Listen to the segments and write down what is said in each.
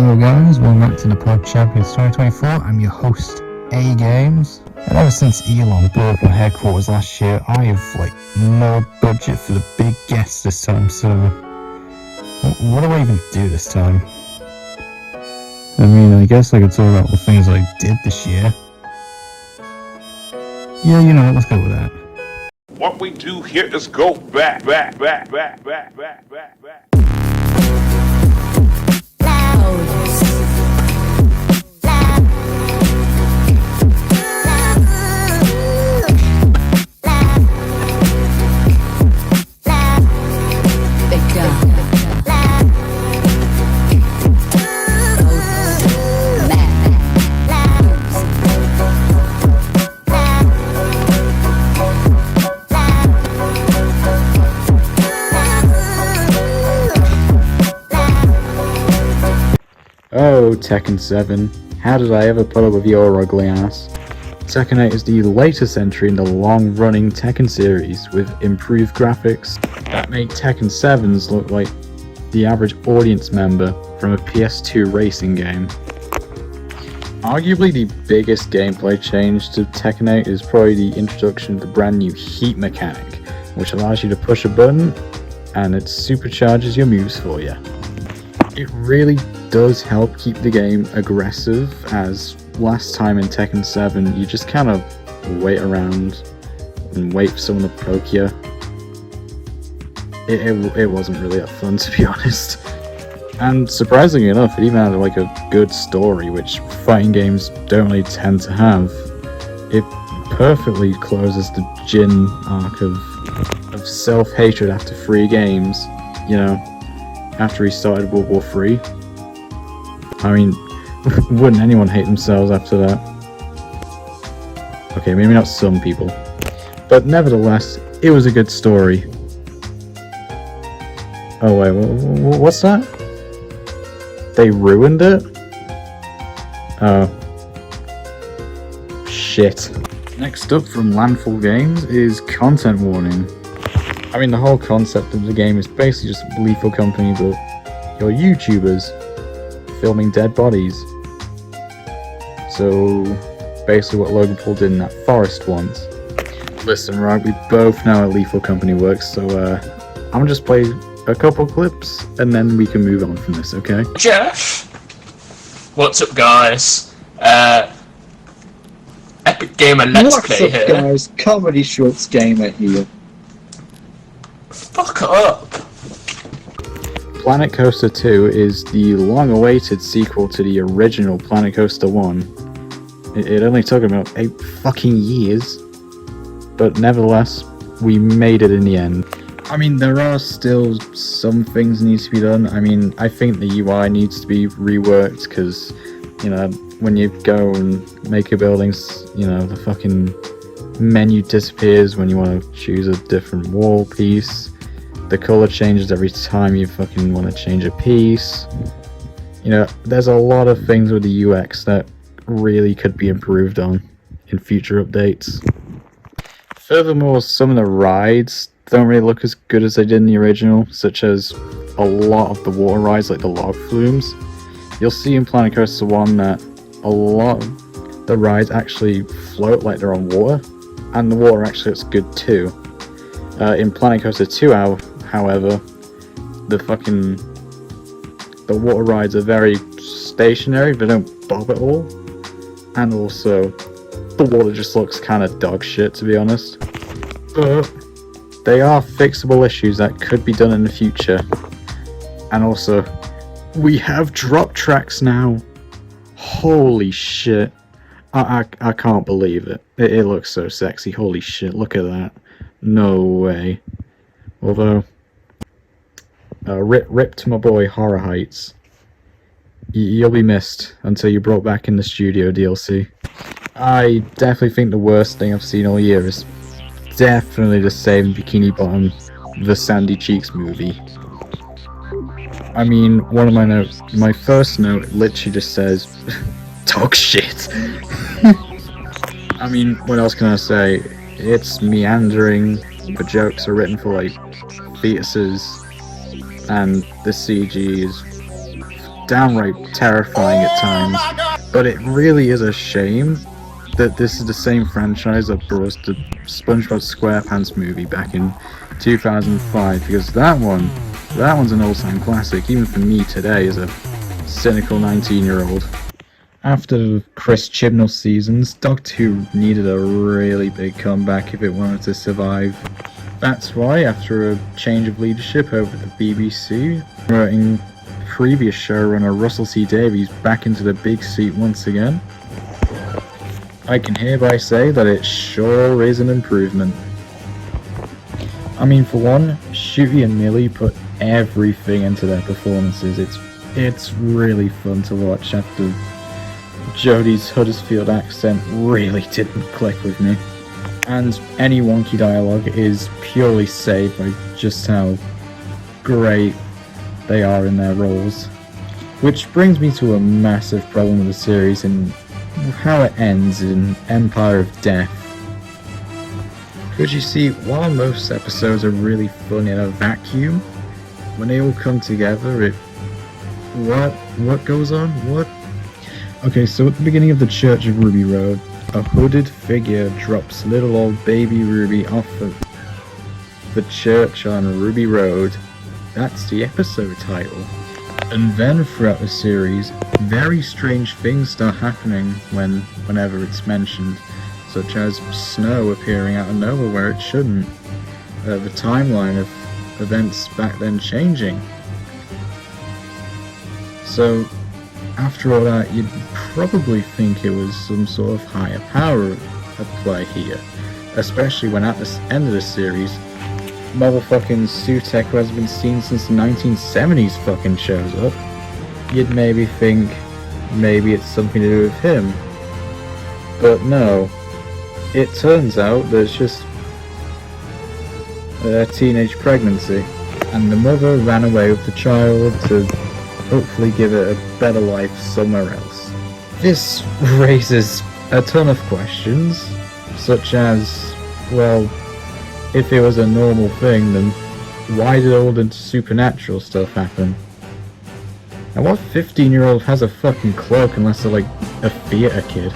Hello guys, welcome back to the Pochampions 2024. I'm your host, A Games. And ever since Elon blew up our headquarters last year, I have no budget for the big guests this time, so what do I even do this time? I mean, I guess I could talk about the things I did this year. Yeah, you know what, let's go with that. What we do here is go back. Oh, Tekken 7, how did I ever put up with your ugly ass? Tekken 8 is the latest entry in the long-running Tekken series, with improved graphics that make Tekken 7s look like the average audience member from a PS2 racing game. Arguably the biggest gameplay change to Tekken 8 is probably the introduction of the brand new heat mechanic, which allows you to push a button and it supercharges your moves for you. It really does help keep the game aggressive, as last time in Tekken 7 you just kind of wait around and wait for someone to poke you. It wasn't really that fun, to be honest. And surprisingly enough, it even had a good story, which fighting games don't really tend to have. It perfectly closes the Jin arc of self-hatred after 3 games, you know, after he started World War III. I mean, wouldn't anyone hate themselves after that? Okay, maybe not some people. But nevertheless, it was a good story. Oh wait, what's that? They ruined it? Oh. Shit. Next up from Landfall Games is Content Warning. I mean, the whole concept of the game is basically just a Lethal Company, but you're YouTubers filming dead bodies. So basically what Logan Paul did in that forest once. Listen, right, we both know how Lethal Company works, so I'm gonna just play a couple clips and then we can move on from this, okay? Jeff! What's up, guys? Epic Gamer Let's Play here. What's up, guys? Comedy Shorts Gamer here. Fuck up! Planet Coaster 2 is the long-awaited sequel to the original Planet Coaster 1. It only took about 8 fucking years, but nevertheless, we made it in the end. I mean, there are still some things that need to be done. I mean, I think the UI needs to be reworked, because, you know, when you go and make your buildings, you know, the fucking menu disappears when you want to choose a different wall piece. The color changes every time you fucking want to change a piece. You know, there's a lot of things with the UX that really could be improved on in future updates. Furthermore, some of the rides don't really look as good as they did in the original, such as a lot of the water rides like the log flumes. You'll see in Planet Coaster 1 that a lot of the rides actually float like they're on water, and the water actually looks good too. In Planet Coaster 2, however, the water rides are very stationary, they don't bob at all, and also the water just looks kind of dog shit, to be honest. But they are fixable issues that could be done in the future. And also, we have drop tracks now. Holy shit. I can't believe it. It looks so sexy. Holy shit, look at that. No way. Although, rip to my boy Horror Heights. You'll be missed until you're brought back in the studio DLC. I definitely think the worst thing I've seen all year is definitely the Saving Bikini Bottom, the Sandy Cheeks movie. I mean, one of my notes, my first note literally just says, dog shit. I mean, what else can I say? It's meandering, the jokes are written for like fetuses, and the CG is downright terrifying at times. But it really is a shame that this is the same franchise that brought us the SpongeBob SquarePants movie back in 2005, because that one's an all-time classic, even for me today as a cynical 19-year-old. After Chris Chibnall seasons, Doctor Who needed a really big comeback if it wanted to survive. That's why, after a change of leadership over the BBC, promoting previous showrunner Russell T Davies back into the big seat once again, I can hereby say that it sure is an improvement. I mean, for one, Shooty and Millie put everything into their performances. It's really fun to watch after Jodie's Huddersfield accent really didn't click with me. And any wonky dialogue is purely saved by just how great they are in their roles. Which brings me to a massive problem with the series and how it ends in Empire of Death. Because you see, while most episodes are really fun in a vacuum, when they all come together, what goes on? What? Okay, so at the beginning of the Church of Ruby Road, a hooded figure drops little old baby Ruby off of the church on Ruby Road. That's the episode title. And then throughout the series, very strange things start happening whenever it's mentioned, such as snow appearing out of nowhere where it shouldn't, the timeline of events back then changing. So, after all that, you'd probably think it was some sort of higher power at play here, especially when at the end of the series, motherfucking Sutek, who hasn't been seen since the 1970s, fucking shows up. You'd maybe think maybe it's something to do with him. But no, it turns out that it's just a teenage pregnancy, and the mother ran away with the child to hopefully give it a better life somewhere else. This raises a ton of questions, such as, well, if it was a normal thing, then why did all the supernatural stuff happen? And what 15-year-old has a fucking cloak unless they're like a theater kid?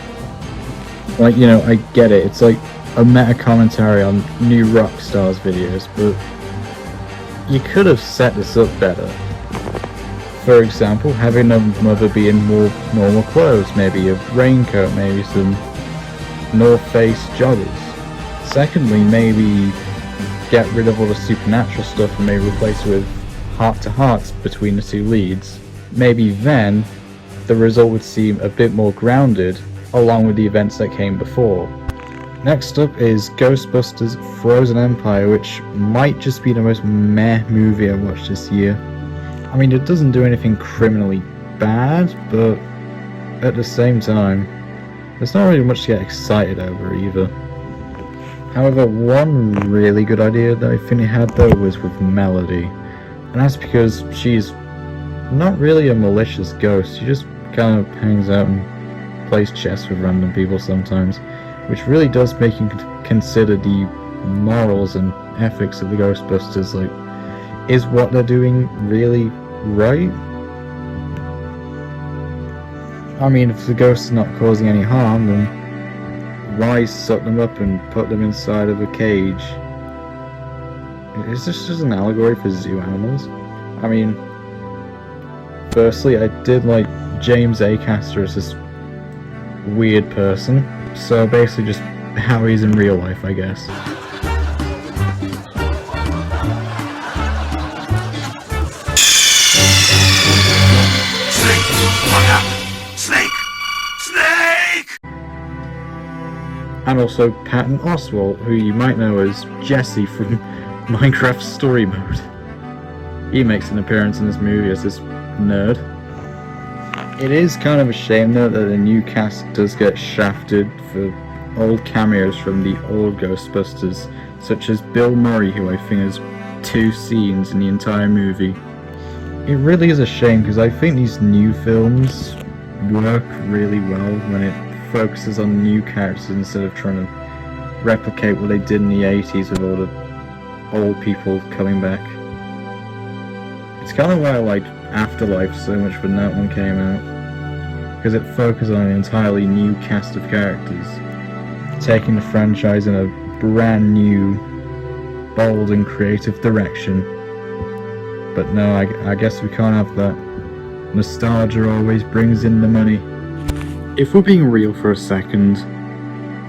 Like, you know, I get it, it's like a meta commentary on new rock stars videos, but you could have set this up better. For example, having a mother be in more normal clothes, maybe a raincoat, maybe some North Face joggers. Secondly, maybe get rid of all the supernatural stuff and maybe replace it with heart-to-hearts between the two leads. Maybe then, the result would seem a bit more grounded, along with the events that came before. Next up is Ghostbusters Frozen Empire, which might just be the most meh movie I watched this year. I mean, it doesn't do anything criminally bad, but at the same time, there's not really much to get excited over either. However, one really good idea that I think it had though was with Melody, and that's because she's not really a malicious ghost. She just kind of hangs out and plays chess with random people sometimes, which really does make you consider the morals and ethics of the Ghostbusters. Like, is what they're doing really right? I mean, if the ghosts are not causing any harm, then why suck them up and put them inside of a cage? Is this just an allegory for zoo animals? I mean, firstly, I did like James Acaster as this weird person, so basically just how he's in real life, I guess. And also Patton Oswalt, who you might know as Jesse from Minecraft Story Mode. He makes an appearance in this movie as this nerd. It is kind of a shame though that the new cast does get shafted for old cameos from the old Ghostbusters, such as Bill Murray, who I think has 2 scenes in the entire movie. It really is a shame because I think these new films work really well when it focuses on new characters instead of trying to replicate what they did in the 80s with all the old people coming back. It's kind of why I liked Afterlife so much when that one came out, because it focused on an entirely new cast of characters, taking the franchise in a brand new, bold and creative direction. But no, I guess we can't have that. Nostalgia always brings in the money. If we're being real for a second,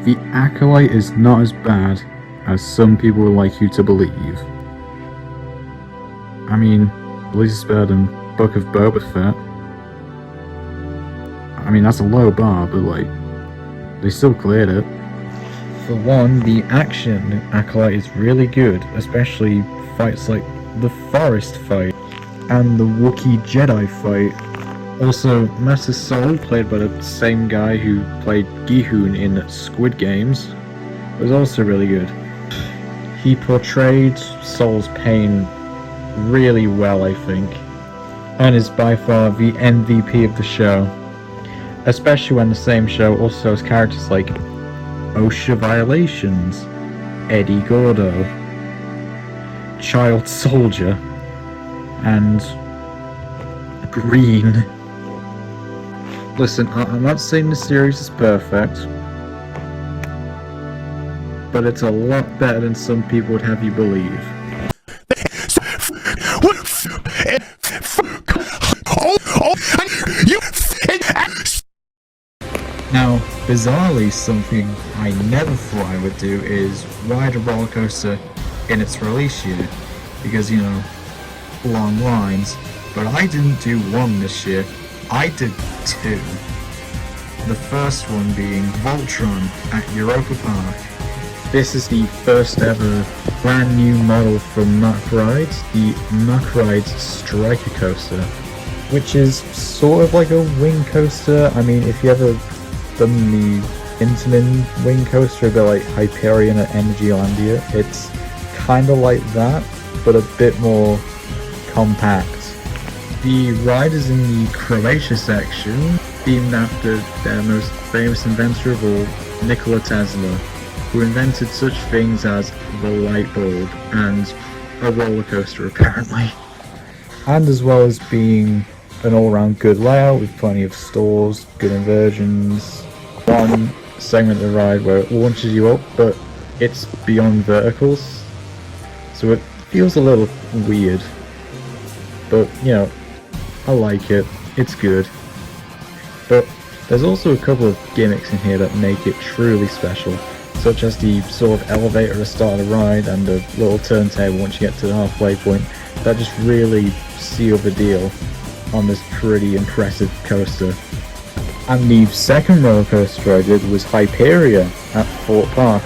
The Acolyte is not as bad as some people would like you to believe. I mean, at least it's better than Book of Boba Fett. I mean, that's a low bar, but like, they still cleared it. For one, the action in Acolyte is really good, especially fights like the forest fight and the Wookiee Jedi fight. Also, Master Soul, played by the same guy who played Gi-Hun in Squid Games, was also really good. He portrayed Soul's pain really well, I think, and is by far the MVP of the show, especially when the same show also has characters like OSHA Violations, Eddie Gordo, Child Soldier, and Green. Listen, I'm not saying the series is perfect, but it's a lot better than some people would have you believe. Now, bizarrely, something I never thought I would do is ride a roller coaster in its release year, because, you know, long lines, but I didn't do one this year, I did two. The first one being Voltron at Europa Park. This is the first ever brand new model from Mack Rides, the Mack Rides Striker Coaster, which is sort of like a wing coaster. I mean, if you ever done the Intamin wing coaster, a bit like Hyperion at Energylandia, it's kind of like that, but a bit more compact. The ride is in the Croatia section, themed after their most famous inventor of all, Nikola Tesla, who invented such things as the light bulb and a roller coaster apparently. And as well as being an all-round good layout with plenty of stores, good inversions, one segment of the ride where it launches you up, but it's beyond verticals, so it feels a little weird, but you know, I like it, it's good. But there's also a couple of gimmicks in here that make it truly special, such as the sort of elevator at the start of the ride and the little turntable once you get to the halfway point, that just really seal the deal on this pretty impressive coaster. And the second roller coaster I did was Hyperia at Fort Park,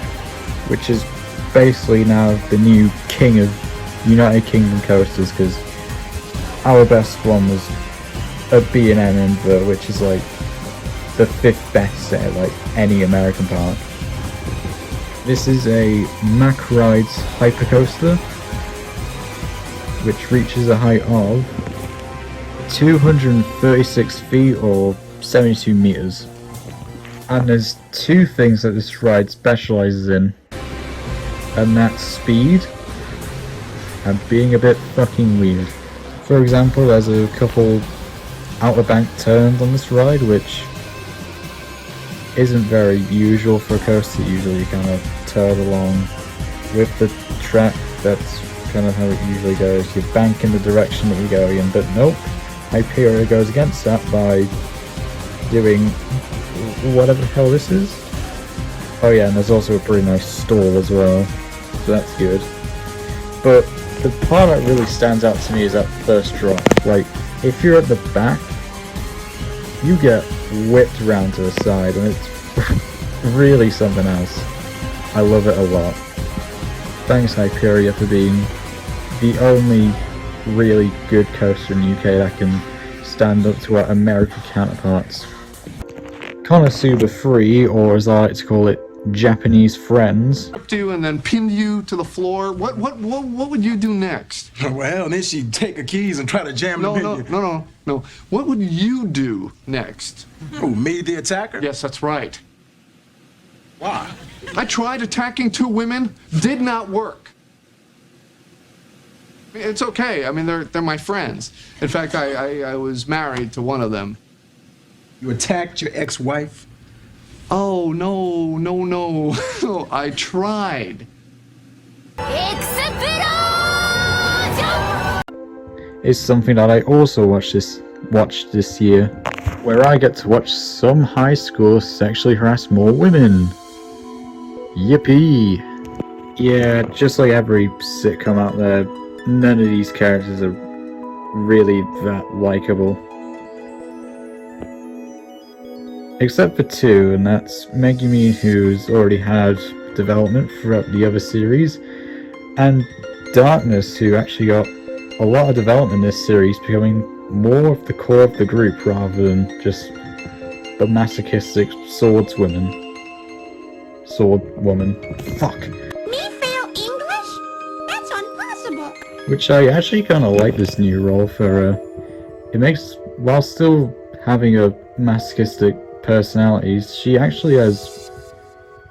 which is basically now the new king of United Kingdom coasters, because our best one was a B&M Invert, which is like the 5th best at like any American park. This is a Mack Rides Hypercoaster, which reaches a height of 236 feet or 72 meters. And there's two things that this ride specializes in, and that's speed and being a bit fucking weird. For example, there's a couple outer bank turns on this ride, which isn't very usual for a coaster. Usually you kind of turn along with the track, that's kind of how it usually goes. You bank in the direction that you're going in, but nope, Hyperia goes against that by doing whatever the hell this is. Oh yeah, and there's also a pretty nice stall as well, so that's good. But the part that really stands out to me is that first drop. Like, if you're at the back, you get whipped around to the side, and it's really something else. I love it a lot. Thanks Hyperia for being the only really good coaster in the UK that can stand up to our American counterparts. Konosuba Free, or as I like to call it, Japanese friends. You and then pinned you to the floor. What would you do next? Well, then she'd take her keys and try to jam them in you. No. What would you do next? Who, me, the attacker? Yes, that's right. Why? I tried attacking two women, did not work. It's okay. I mean, they're my friends. In fact, I was married to one of them. You attacked your ex-wife? Oh, no. I tried. Is something that I also watched this year, where I get to watch some high school sexually harass more women. Yippee! Yeah, just like every sitcom out there, none of these characters are really that likable. Except for two, and that's Megumi, who's already had development throughout the other series, and Darkness, who actually got a lot of development in this series, becoming more of the core of the group rather than just the masochistic swordwoman. Fuck. Me fail English? That's impossible. Which I actually kind of like this new role for her. It makes, while still having a masochistic personality, she actually has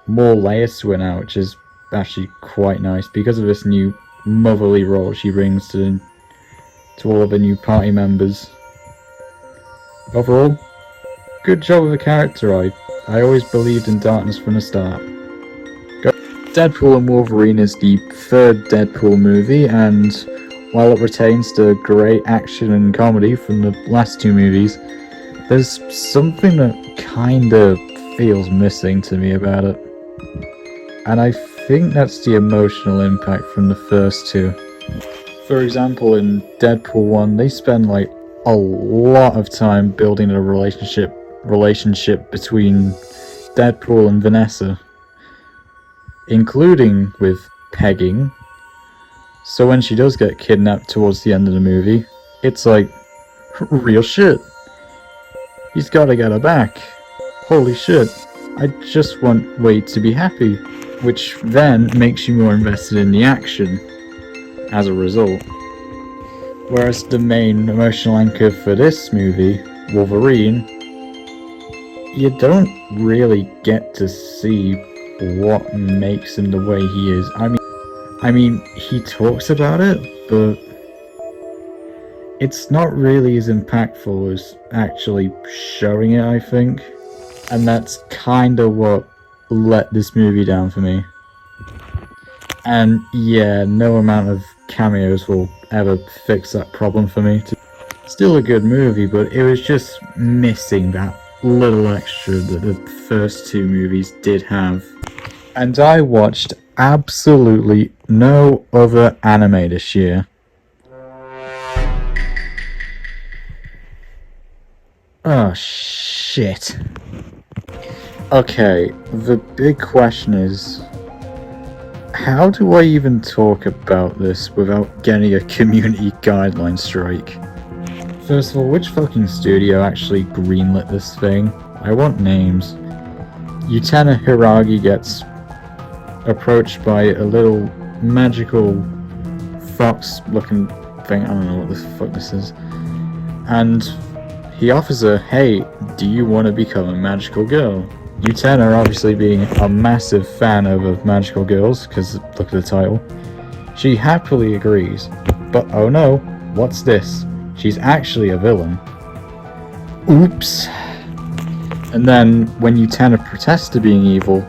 more layers to her now, which is actually quite nice because of this new motherly role she brings to all of the new party members. Overall, good job with the character. I always believed in Darkness from the start. Deadpool and Wolverine is the third Deadpool movie, and while it retains the great action and comedy from the last two movies, there's something that kinda feels missing to me about it. And I think that's the emotional impact from the first two. For example, in Deadpool 1, they spend like a lot of time building a relationship between Deadpool and Vanessa, including with pegging. So when she does get kidnapped towards the end of the movie, it's like, real shit. He's gotta get her back. Holy shit. I just want Wade to be happy. Which then makes you more invested in the action as a result. Whereas the main emotional anchor for this movie, Wolverine, you don't really get to see what makes him the way he is. I mean, he talks about it, but it's not really as impactful as actually showing it, I think. And that's kinda what let this movie down for me. And yeah, no amount of cameos will ever fix that problem for me. Still a good movie, but it was just missing that little extra that the first two movies did have. And I watched absolutely no other anime this year. Oh shit. Okay, the big question is, how do I even talk about this without getting a community guideline strike? First of all, which fucking studio actually greenlit this thing? I want names. Utena Hiragi gets approached by a little magical fox looking thing, I don't know what the fuck this is, and he offers her, hey, do you want to become a magical girl? Utena, obviously being a massive fan of magical girls, because look at the title, she happily agrees. But oh no, what's this? She's actually a villain. Oops. And then, when Utena protests to being evil,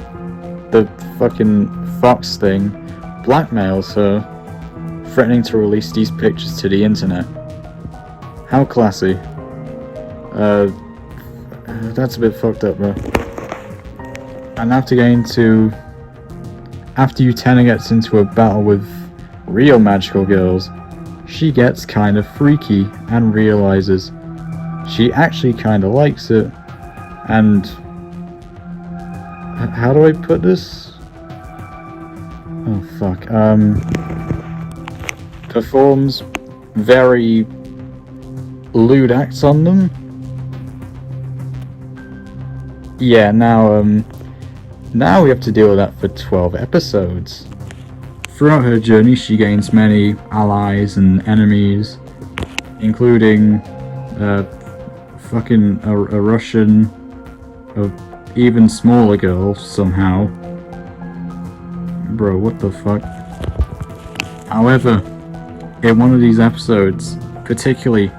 the fucking fox thing blackmails her, threatening to release these pictures to the internet. How classy. That's a bit fucked up, bro. And after Utena gets into a battle with real magical girls, she gets kind of freaky and realizes she actually kind of likes it. And how do I put this? Oh fuck. Performs very lewd acts on them. Yeah, now we have to deal with that for 12 episodes. Throughout her journey, she gains many allies and enemies, including a Russian, a even smaller girl somehow. Bro, what the fuck? However, in one of these episodes, particularly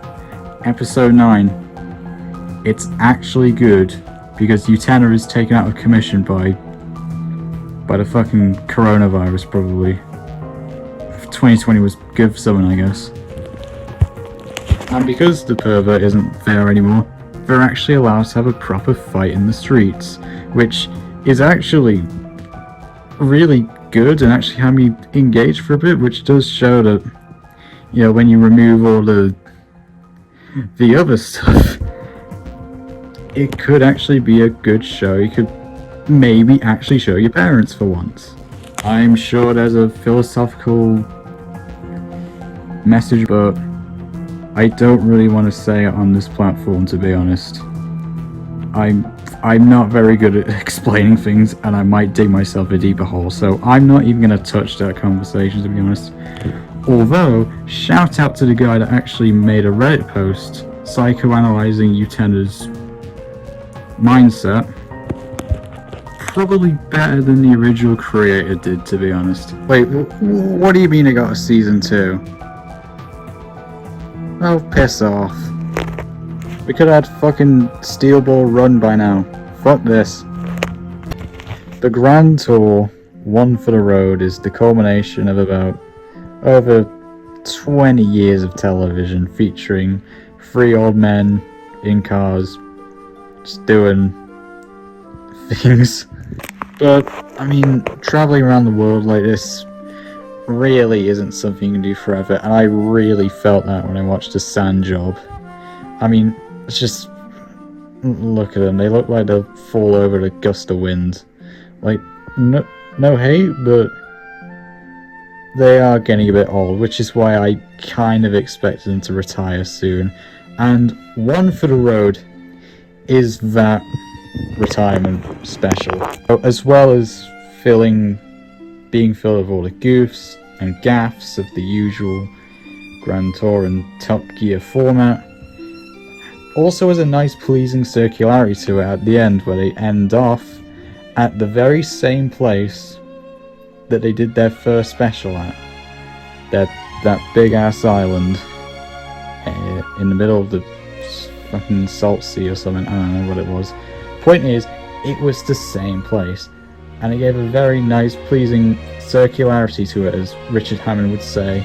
episode 9, it's actually good because Utena is taken out of commission by the fucking coronavirus, probably. 2020 was good for someone, I guess. And because the pervert isn't there anymore, they're actually allowed to have a proper fight in the streets, which is actually really good and actually had me engaged for a bit, which does show that, you know, when you remove all the other stuff, it could actually be a good show. You could maybe actually show your parents for once. I'm sure there's a philosophical message, but I don't really want to say it on this platform, to be honest. I'm not very good at explaining things, and I might dig myself a deeper hole, so I'm not even going to touch that conversation, to be honest. Although, shout out to the guy that actually made a Reddit post psychoanalyzing Utena's mindset. Probably better than the original creator did, to be honest. Wait, what do you mean it got a season 2? Oh, piss off. We could have had fucking Steel Ball Run by now. Fuck this. The Grand Tour, One for the Road, is the culmination of about over 20 years of television featuring 3 old men in cars just doing things. But, I mean, traveling around the world like this really isn't something you can do forever, and I really felt that when I watched The Sand Job. I mean, it's just... look at them, they look like they'll fall over a gust of wind. Like, no hate, but they are getting a bit old, which is why I kind of expected them to retire soon. And One for the Road is that retirement special, as well as being filled with all the goofs and gaffs of the usual Grand Tour and Top Gear format. Also has a nice pleasing circularity to it at the end, where they end off at the very same place that they did their first special at. That big ass island in the middle of the fucking Salt Sea or something, I don't know what it was. Point is, it was the same place, and it gave a very nice pleasing circularity to it, as Richard Hammond would say,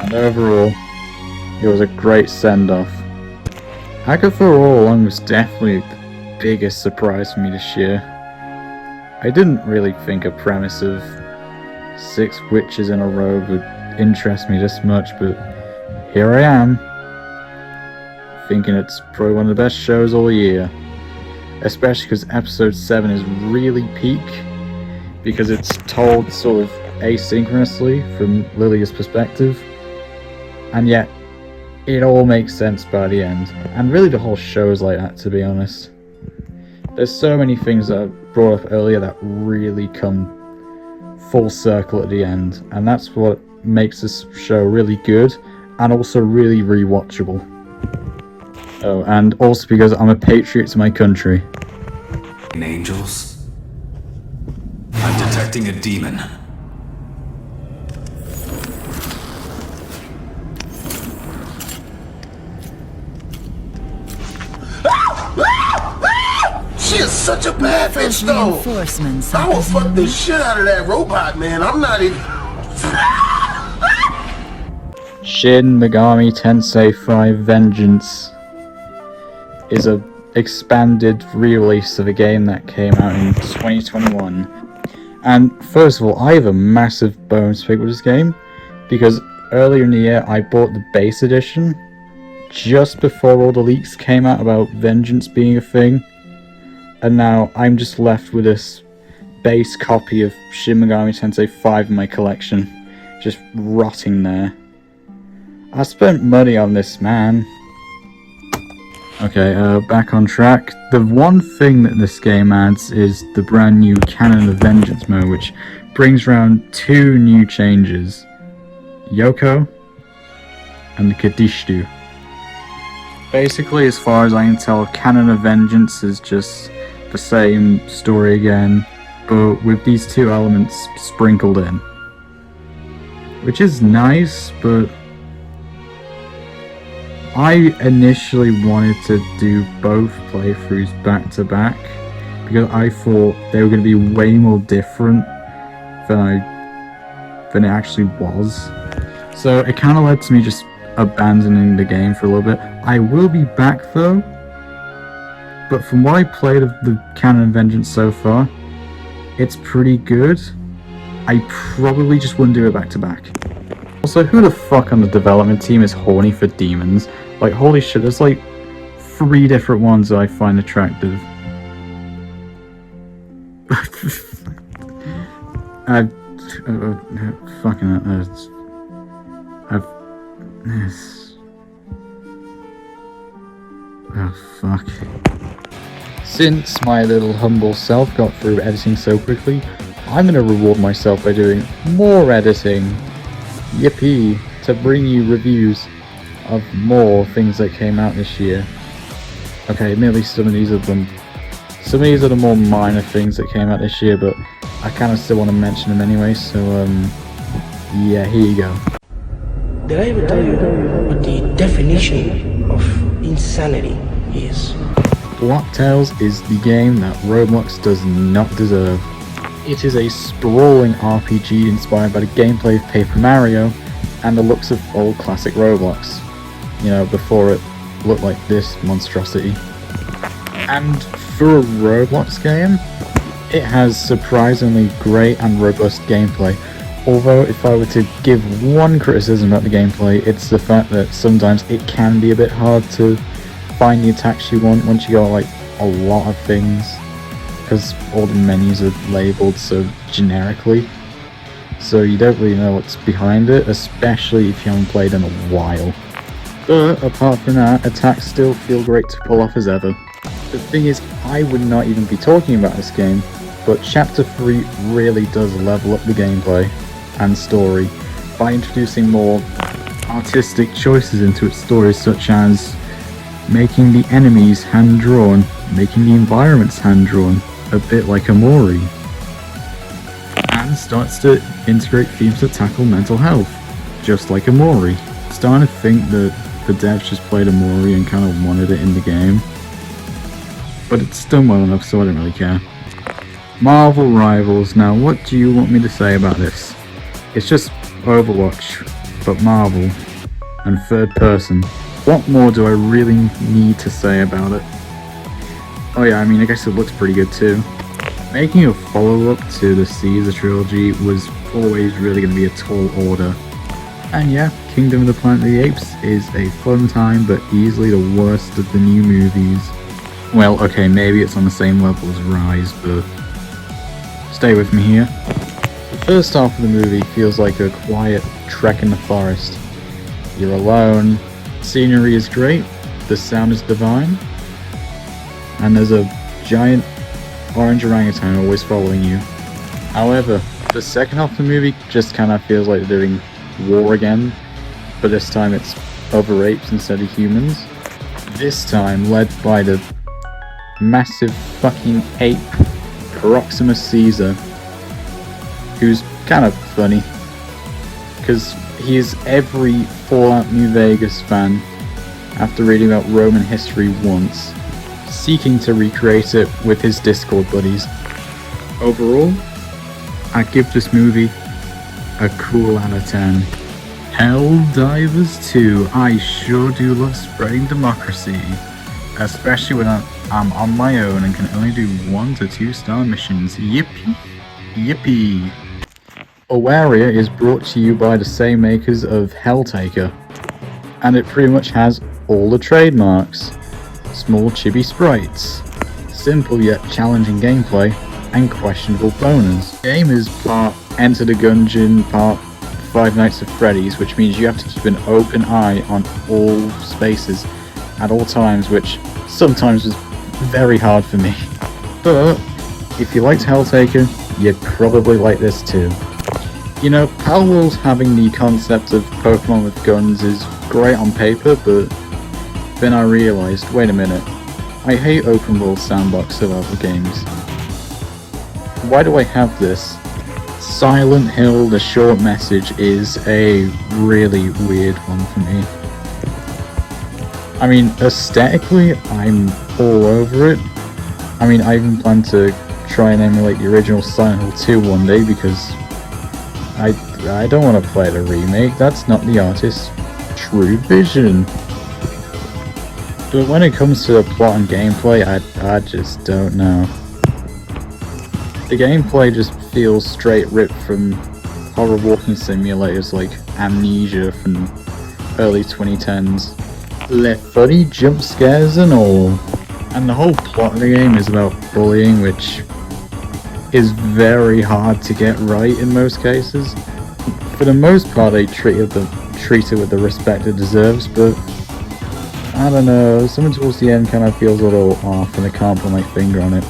and overall it was a great send-off. Agatha all along was definitely the biggest surprise for me this year. I didn't really think a premise of 6 witches in a row would interest me this much, but here I am, thinking it's probably one of the best shows all year. Especially because episode 7 is really peak, because it's told sort of asynchronously from Lilia's perspective, and yet it all makes sense by the end. And really the whole show is like that, to be honest. There's so many things that I brought up earlier that really come full circle at the end, and that's what makes this show really good and also really rewatchable. Oh, and also because I'm a patriot to my country. Angels? I'm detecting a demon. She is such a bad bitch, though. I will fuck the shit out of that robot, man. I'm not even... Shin Megami Tensei 5 Vengeance is a expanded re-release of a game that came out in 2021. And first of all, I have a massive bone to pick with this game, because earlier in the year I bought the base edition just before all the leaks came out about Vengeance being a thing, and now I'm just left with this base copy of Shin Megami Tensei 5 in my collection, just rotting there. I spent money on this, man. Okay, back on track. The one thing that this game adds is the brand new Canon of Vengeance mode, which brings around 2 new changes. Yoko and the Kadishtu. Basically, as far as I can tell, Canon of Vengeance is just the same story again, but with these 2 elements sprinkled in. Which is nice, but I initially wanted to do both playthroughs back to back because I thought they were going to be way more different than it actually was. So it kind of led to me just abandoning the game for a little bit. I will be back though, but from what I played of the Canon Vengeance so far, it's pretty good. I probably just wouldn't do it back to back. Also, who the fuck on the development team is horny for demons? Like, holy shit, there's like 3 different ones that I find attractive. Fuck. Since my little humble self got through editing so quickly, I'm gonna reward myself by doing more editing. Yippee! To bring you reviews of more things that came out this year. Okay, admittedly some of these are the more minor things that came out this year, but I kind of still want to mention them anyway, so yeah, here you go. Did I ever tell you what the definition of insanity is? Block Tales is the game that Roblox does not deserve. It is a sprawling RPG inspired by the gameplay of Paper Mario and the looks of old classic Roblox. You know, before it looked like this monstrosity. And for a Roblox game, it has surprisingly great and robust gameplay. Although if I were to give one criticism about the gameplay, it's the fact that sometimes it can be a bit hard to find the attacks you want once you got like a lot of things, because all the menus are labelled so generically, so you don't really know what's behind it, especially if you haven't played in a while. But apart from that, attacks still feel great to pull off as ever. The thing is, I would not even be talking about this game, but Chapter 3 really does level up the gameplay and story by introducing more artistic choices into its story, such as making the enemies hand-drawn, making the environments hand-drawn, a bit like Amori, and starts to integrate themes that tackle mental health, just like Amori. Starting to think that the devs just played Amori and kind of wanted it in the game, but it's done well enough, so I don't really care. Marvel Rivals. Now, what do you want me to say about this? It's just Overwatch, but Marvel, and third person. What more do I really need to say about it? Oh yeah, I mean, I guess it looks pretty good too. Making a follow-up to the Caesar trilogy was always really going to be a tall order. And yeah, Kingdom of the Planet of the Apes is a fun time, but easily the worst of the new movies. Well, okay, maybe it's on the same level as Rise, but stay with me here. The first half of the movie feels like a quiet trek in the forest. You're alone, scenery is great, the sound is divine, and there's a giant orange orangutan always following you. However, the second half of the movie just kind of feels like they're doing war again, but this time it's other apes instead of humans. This time led by the massive fucking ape Proximus Caesar, who's kind of funny, because he is every Fallout New Vegas fan after reading about Roman history once, seeking to recreate it with his Discord buddies. Overall, I give this movie a cool out of 10. Helldivers 2, I sure do love spreading democracy, especially when I'm on my own and can only do 1 to 2 star missions. Yippee! Yippee! Awaria is brought to you by the same makers of Helltaker, and it pretty much has all the trademarks. Small chibi sprites, simple yet challenging gameplay, and questionable bonus. The game is part Enter the Gungeon, part Five Nights at Freddy's, which means you have to keep an open eye on all spaces at all times, which sometimes was very hard for me. But if you liked Helltaker, you'd probably like this too. You know, Palworld having the concept of Pokemon with guns is great on paper, but then I realised, wait a minute, I hate open world sandbox survival games. Why do I have this? Silent Hill, the short message, is a really weird one for me. I mean, aesthetically, I'm all over it. I mean, I even plan to try and emulate the original Silent Hill 2 one day because I don't want to play the remake. That's not the artist's true vision. But when it comes to the plot and gameplay, I just don't know. The gameplay just feels straight ripped from horror walking simulators like Amnesia from early 2010s. Left funny jump scares and all. And the whole plot of the game is about bullying, which is very hard to get right in most cases. For the most part, they treat it with the respect it deserves, but I don't know, something towards the end kind of feels a little off and I can't put my finger on it.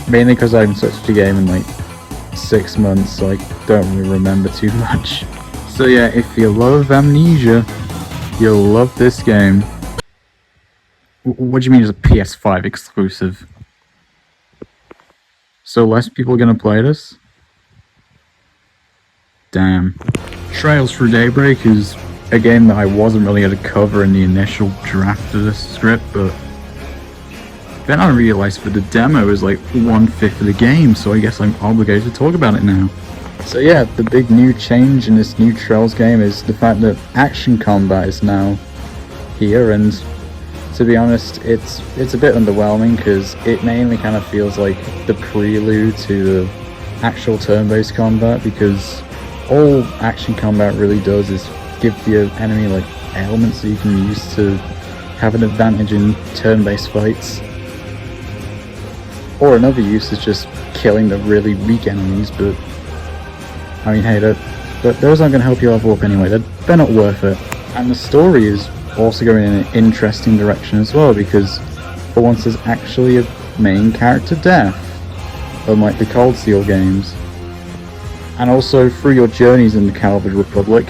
Mainly because I haven't touched the game in like 6 months, so I don't really remember too much. So yeah, if you love Amnesia, you'll love this game. What do you mean it's a PS5 exclusive? So less people are gonna play this? Damn. Trails Through Daybreak is a game that I wasn't really going to cover in the initial draft of this script, but then I realized that the demo is like 1/5 of the game, so I guess I'm obligated to talk about it now. So yeah, the big new change in this new Trails game is the fact that action combat is now here, and to be honest, it's a bit underwhelming because it mainly kind of feels like the prelude to the actual turn-based combat, because all action combat really does is give the enemy like elements that you can use to have an advantage in turn-based fights. Or another use is just killing the really weak enemies, but I mean, hey, those aren't going to help you level up anyway. They're not worth it. And the story is also going in an interesting direction as well, because for once there's actually a main character death, unlike the Cold Steel games. And also, through your journeys in the Calvary Republic,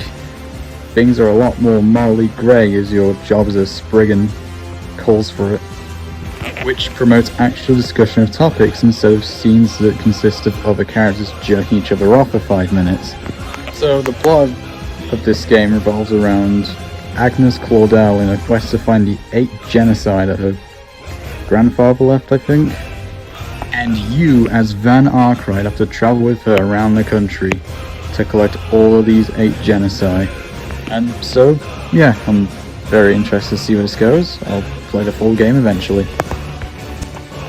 things are a lot more morally grey as your job as a Spriggan calls for it, which promotes actual discussion of topics instead of scenes that consist of other characters jerking each other off for 5 minutes. So the plot of this game revolves around Agnes Claudel in a quest to find the 8th genocide that her grandfather left, I think. And you, as Van Arkwright, have to travel with her around the country to collect all of these 8 genocide. And so, yeah, I'm very interested to see where this goes. I'll play the full game eventually.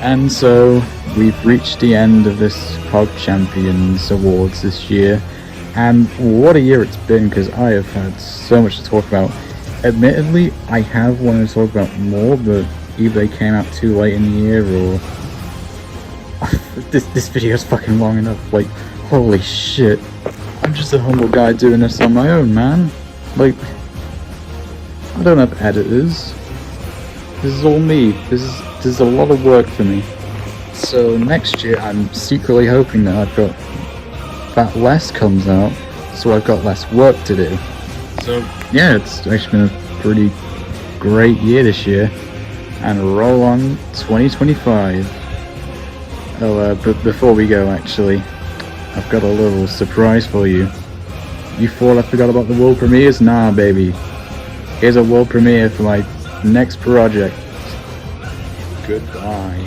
And so, we've reached the end of this Pogchampions Awards this year. And what a year it's been, because I have had so much to talk about. Admittedly, I have wanted to talk about more, but either they came out too late in the year, or this video is fucking long enough. Like, holy shit. I'm just a humble guy doing this on my own, man. Like, I don't have editors. This is all me. This is a lot of work for me. So next year, I'm secretly hoping that less comes out, so I've got less work to do. So yeah, it's actually been a pretty great year this year, and roll on 2025. Oh, but before we go, actually, I've got a little surprise for you. You thought I forgot about the world premieres? Nah, baby. Here's a world premiere for my next project. Goodbye.